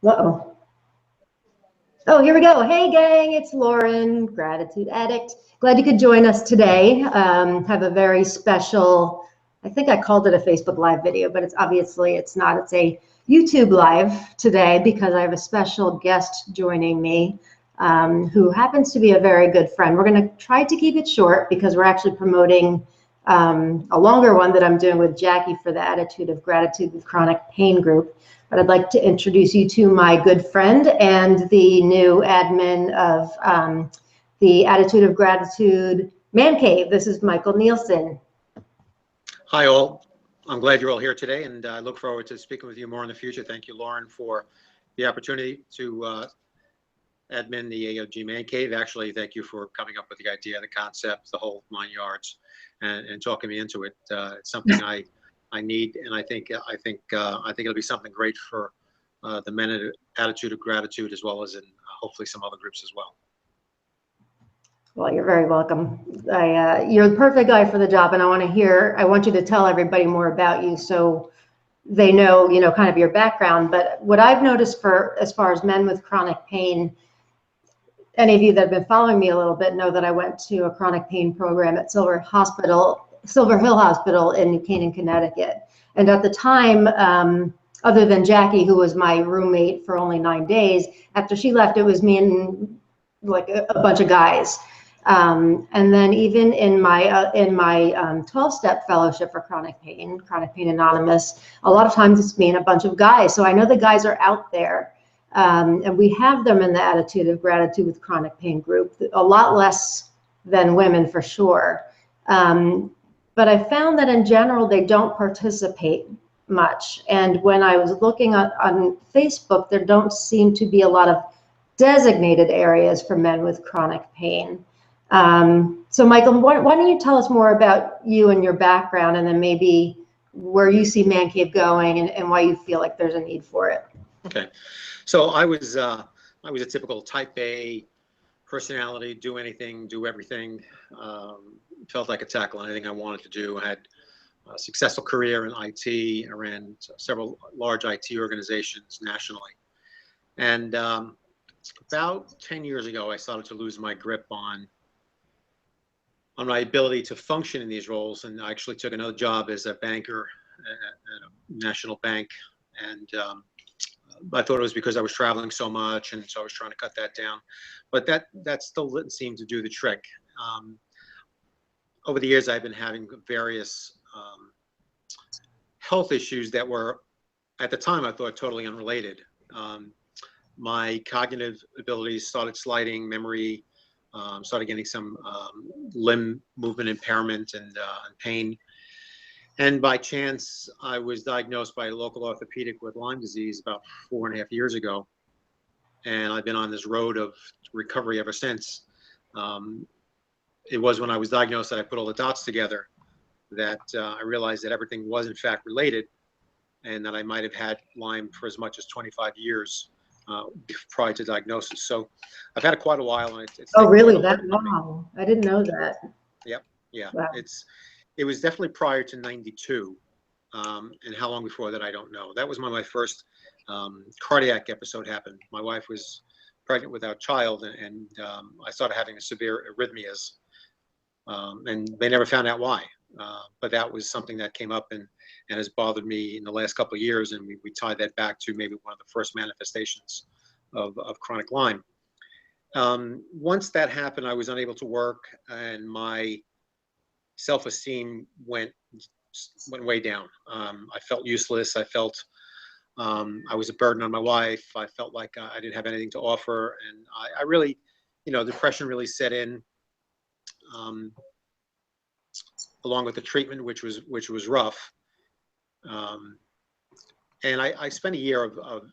Uh-oh. Oh, here we go. Hey, gang, it's Lauren, Gratitude Addict. Glad you could join us today. Have a very special, I think I called it a Facebook Live video, but it's not. It's a YouTube Live today because I have a special guest joining me who happens to be a very good friend. We're going to try to keep it short because we're actually promoting a longer one that I'm doing with Jackie for the Attitude of Gratitude with Chronic Pain group. But I'd like to introduce you to my good friend and the new admin of the Attitude of Gratitude Mancave. This is Michael Nehlsen. Hi, all. I'm glad you're all here today, and I look forward to speaking with you more in the future. Thank you, Lauren, for the opportunity to admin the AoG Mancave. Actually, thank you for coming up with the idea, the concept, the whole 9 yards, and talking me into it. It's something I need, and I think it'll be something great for the men at Attitude of Gratitude, as well as in hopefully some other groups as well. Well, you're very welcome. You're the perfect guy for the job, and I want you to tell everybody more about you so they know, kind of your background. But what I've noticed as far as men with chronic pain, any of you that have been following me a little bit know that I went to a chronic pain program at Silver Hill Hospital in New Canaan, Connecticut. And at the time, other than Jackie, who was my roommate for only 9 days, after she left, it was me and like a bunch of guys. And then even in my 12-step fellowship for Chronic Pain Anonymous, a lot of times it's me and a bunch of guys. So I know the guys are out there. And we have them in the Attitude of Gratitude with Chronic Pain group, a lot less than women for sure. But I found that in general, they don't participate much. And when I was looking on Facebook, there don't seem to be a lot of designated areas for men with chronic pain. So Michael, why don't you tell us more about you and your background, and then maybe where you see Mancave going and why you feel like there's a need for it. Okay. So I was a typical type A personality, do anything, do everything. Felt I could tackle anything I wanted to do. I had a successful career in IT. I ran several large IT organizations nationally. And about 10 years ago, I started to lose my grip on my ability to function in these roles. And I actually took another job as a banker at a national bank. And I thought it was because I was traveling so much, and so I was trying to cut that down. But that still didn't seem to do the trick. Over the years, I've been having various health issues that were, at the time, I thought totally unrelated. My cognitive abilities started sliding, memory, started getting some limb movement impairment and pain. And by chance, I was diagnosed by a local orthopedic with Lyme disease about 4.5 years ago. And I've been on this road of recovery ever since. It was when I was diagnosed that I put all the dots together, that I realized that everything was in fact related, and that I might have had Lyme for as much as 25 years prior to diagnosis. So I've had it quite a while. And it's oh, really? That long? I didn't know that. Yep. Yeah. Wow. It was definitely prior to 92. And how long before that, I don't know. That was when my first cardiac episode happened. My wife was pregnant with our child, and I started having severe arrhythmias. And they never found out why. But that was something that came up and has bothered me in the last couple of years. And we tied that back to maybe one of the first manifestations of chronic Lyme. Once that happened, I was unable to work, and my self-esteem went way down. I felt useless. I felt I was a burden on my wife. I felt like I didn't have anything to offer, and I really, depression really set in, along with the treatment, which was rough. And I spent a year of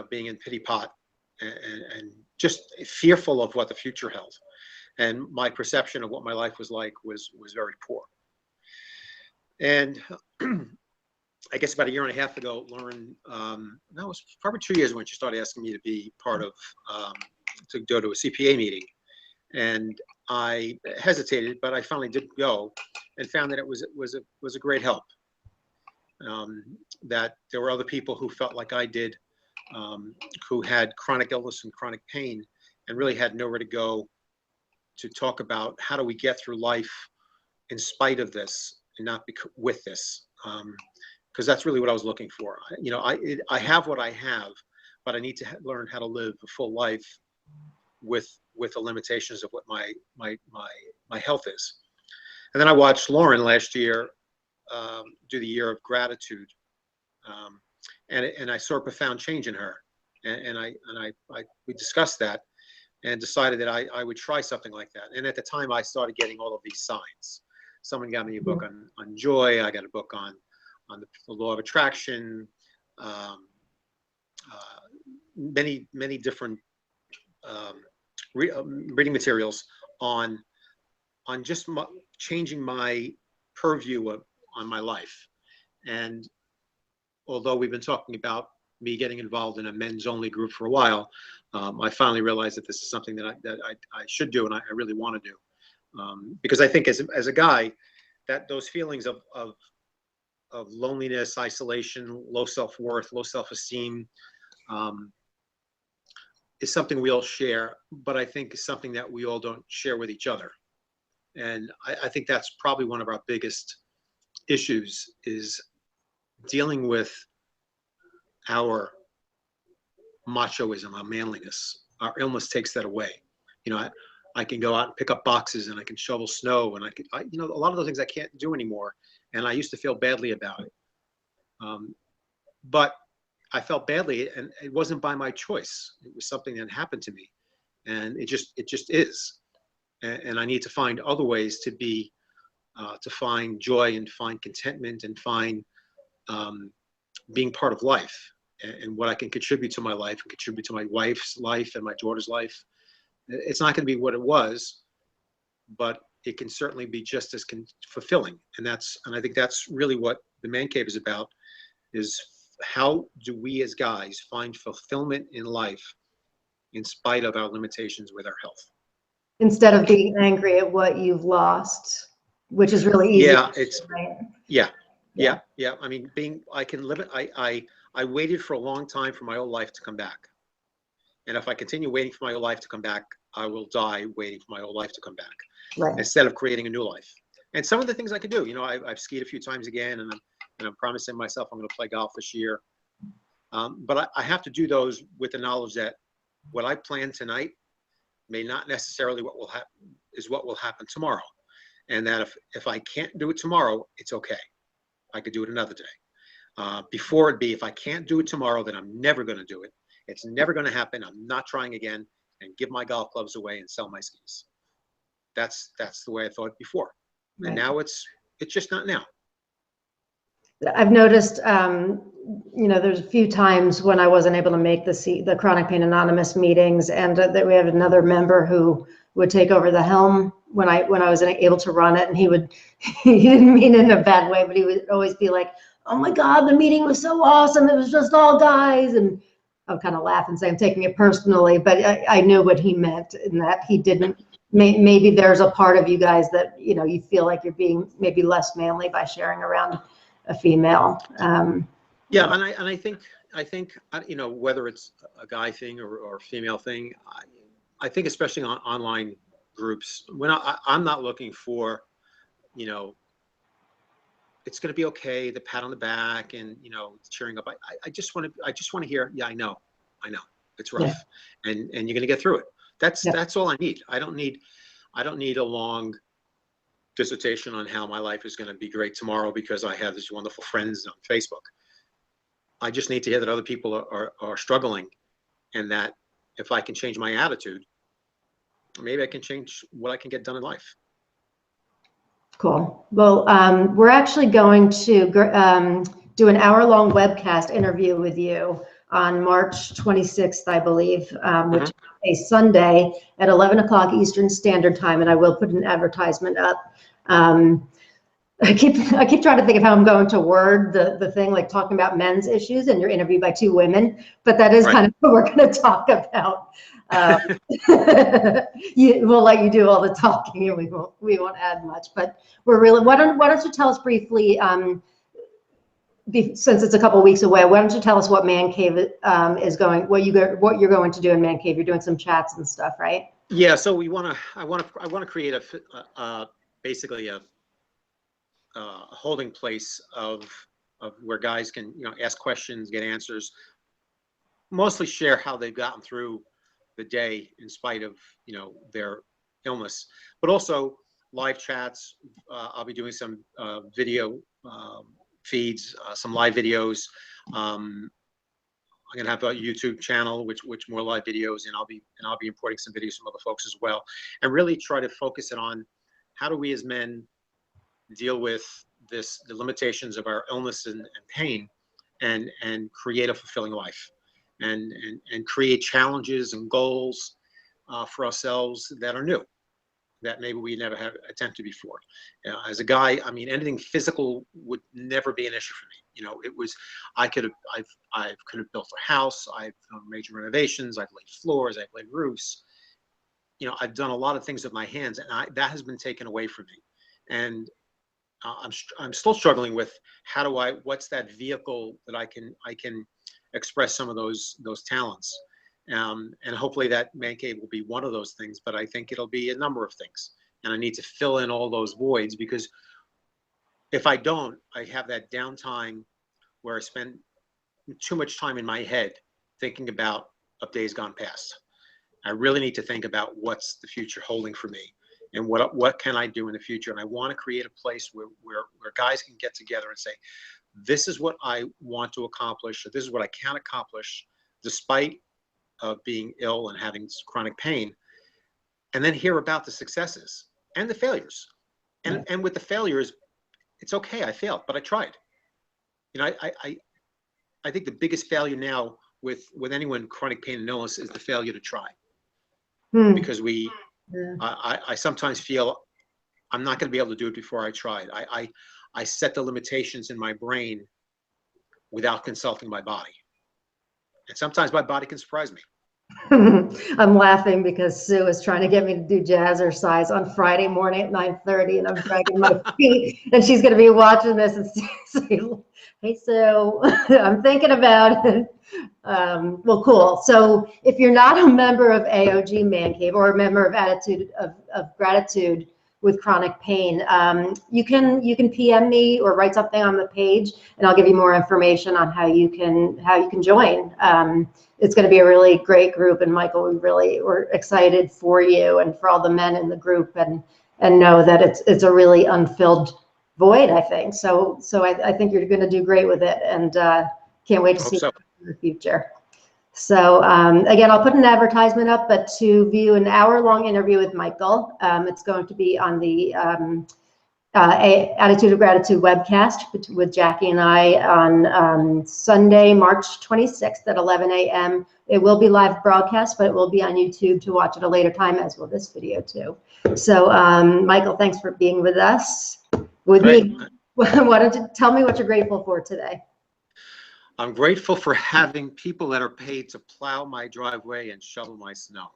being in pity pot and just fearful of what the future held. And my perception of what my life was like was very poor. And I guess about 1.5 years ago, Lauren, that was probably 2 years when she started asking me to be part of, to go to a CPA meeting. And I hesitated, but I finally did go, and found that it was a great help. That there were other people who felt like I did, who had chronic illness and chronic pain and really had nowhere to go to talk about how do we get through life in spite of this and not with this. Because that's really what I was looking for. I have what I have, but I need to learn how to live a full life with the limitations of what my health is. And then I watched Lauren last year do the year of gratitude, and I saw a profound change in her. And we discussed that and decided that I would try something like that. And at the time, I started getting all of these signs. Someone got me a book on joy. I got a book on the law of attraction. Many different reading materials on just changing my purview on my life. And although we've been talking about me getting involved in a men's only group for a while, I finally realized that this is something that I should do, and I really want to do, because I think as a guy, that those feelings of loneliness, isolation, low self-worth, low self-esteem, is something we all share, but I think is something that we all don't share with each other. And I think that's probably one of our biggest issues, is dealing with our machoism, our manliness. Our illness takes that away. I can go out and pick up boxes, and I can shovel snow, and a lot of those things I can't do anymore. And I used to feel badly about it. But I felt badly, and it wasn't by my choice. It was something that happened to me, and it just is. And I need to find other ways to find joy and find contentment and find being part of life, and what I can contribute to my life and contribute to my wife's life and my daughter's life. It's not going to be what it was, but it can certainly be just as fulfilling. And I think that's really what the Man Cave is about, is how do we as guys find fulfillment in life in spite of our limitations with our health? Instead of being angry at what you've lost, which is really easy. Yeah. I mean, I can live it. I waited for a long time for my old life to come back. And if I continue waiting for my old life to come back, I will die waiting for my old life to come back, right, instead of creating a new life. And some of the things I could do, I've skied a few times again, and I'm promising myself I'm going to play golf this year. But I have to do those with the knowledge that what I plan tonight may not necessarily what will happen tomorrow. And that if I can't do it tomorrow, it's okay. I could do it another day. Before it'd be, if I can't do it tomorrow, then I'm never going to do it. It's never going to happen. I'm not trying again, and give my golf clubs away and sell my skis. That's the way I thought before. Right. And now it's just not now. I've noticed, there's a few times when I wasn't able to make the Chronic Pain Anonymous meetings, and that we have another member who would take over the helm when I was able to run it, and he didn't mean it in a bad way, but he would always be like, "Oh my God, the meeting was so awesome. It was just all guys." And I would kind of laugh and say I'm taking it personally, but I knew what he meant, in that he didn't. Maybe there's a part of you guys that you feel like you're being maybe less manly by sharing around a female. Yeah, and I think whether it's a guy thing or a female thing, I think especially on online groups, when I'm not looking for, it's going to be okay, the pat on the back and cheering up. I just want to hear, yeah, I know, it's rough, yeah, and you're going to get through it. That's all I need. I don't need a long dissertation on how my life is going to be great tomorrow because I have these wonderful friends on Facebook. I just need to hear that other people are struggling, and that if I can change my attitude, maybe I can change what I can get done in life. Cool. Well, we're actually going to do an hour-long webcast interview with you on March 26th, I believe, which is a Sunday at 11 o'clock Eastern Standard Time, and I will put an advertisement up. I keep trying to think of how I'm going to word the thing, like talking about men's issues, and you're interviewed by two women, but that is kind of what we're going to talk about. We'll let you do all the talking, and we won't add much, but we're really, why don't you tell us briefly since it's a couple weeks away, why don't you tell us what Mancave is going, what you're going to do in Mancave? You're doing some chats and stuff, right? Yeah. So I want to create basically a holding place of where guys can, ask questions, get answers, mostly share how they've gotten through the day in spite of, their illness, but also live chats. I'll be doing some video feeds, some live videos. I'm gonna have a YouTube channel, which more live videos, and I'll be importing some videos from other folks as well, and really try to focus it on how do we as men deal with the limitations of our illness and pain, and create a fulfilling life, and create challenges and goals for ourselves that are new, that maybe we never have attempted before. As a guy, I mean, anything physical would never be an issue for me. I could have built a house. I've done major renovations. I've laid floors. I've laid roofs. I've done a lot of things with my hands, and that has been taken away from me. And I'm still struggling with what's that vehicle that I can express some of those talents. And hopefully that man cave will be one of those things, but I think it'll be a number of things, and I need to fill in all those voids, because if I don't, I have that downtime where I spend too much time in my head thinking about days gone past. I really need to think about what's the future holding for me, and what can I do in the future. And I want to create a place where guys can get together and say, this is what I want to accomplish, or this is what I can accomplish despite of being ill and having chronic pain, and then hear about the successes and the failures. And with the failures, it's okay, I failed, but I tried. I think the biggest failure now with anyone chronic pain and illness is the failure to try. Because I sometimes feel I'm not going to be able to do it before I tried. I set the limitations in my brain without consulting my body. And sometimes my body can surprise me. I'm laughing because Sue is trying to get me to do jazzercise on Friday morning at 9:30, and I'm dragging my feet, and she's going to be watching this and say, hey, Sue, I'm thinking about it. Well, cool. So if you're not a member of AoG Mancave or a member of Attitude of Gratitude with chronic pain, you can PM me or write something on the page, and I'll give you more information on how you can join. It's going to be a really great group, and Michael, we're excited for you and for all the men in the group, and know that it's a really unfilled void, I think. So I think you're going to do great with it, and can't wait to see you in the future. So again, I'll put an advertisement up, but to view an hour-long interview with Michael, it's going to be on the Attitude of Gratitude webcast with Jackie and I on Sunday, March 26th at 11 a.m. It will be live broadcast, but it will be on YouTube to watch at a later time, as will this video too. So Michael, thanks for being with us. With me, why don't you tell me what you're grateful for today? I'm grateful for having people that are paid to plow my driveway and shovel my snow.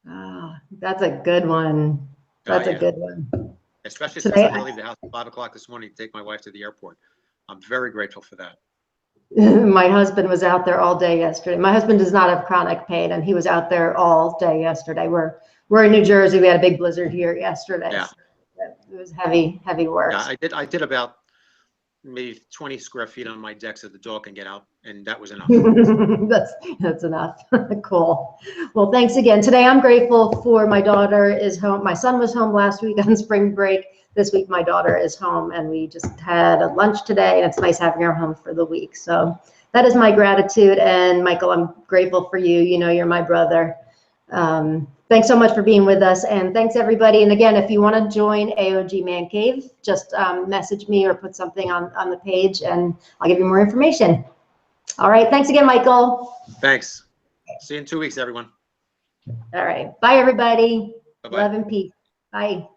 Oh, that's a good one. That's a good one. Especially since I had to leave the house at 5 o'clock this morning to take my wife to the airport. I'm very grateful for that. My husband was out there all day yesterday. My husband does not have chronic pain, and he was out there all day yesterday. We're in New Jersey. We had a big blizzard here yesterday. Yeah. So it was heavy work. Yeah, I did about maybe 20 square feet on my deck so the dog can get out, and that was enough. That's enough. Cool. Well, thanks again. Today I'm grateful for my daughter is home. My son was home last week on spring break. This week my daughter is home, and we just had a lunch today, and it's nice having her home for the week. So that is my gratitude. And Michael, I'm grateful for you. You're my brother. Thanks so much for being with us, and thanks everybody. And again, if you want to join AoG Mancave, just message me or put something on the page, and I'll give you more information. All right, thanks again, Michael. Thanks. See you in 2 weeks, everyone. All right, bye everybody. Bye-bye. Love and peace. Bye.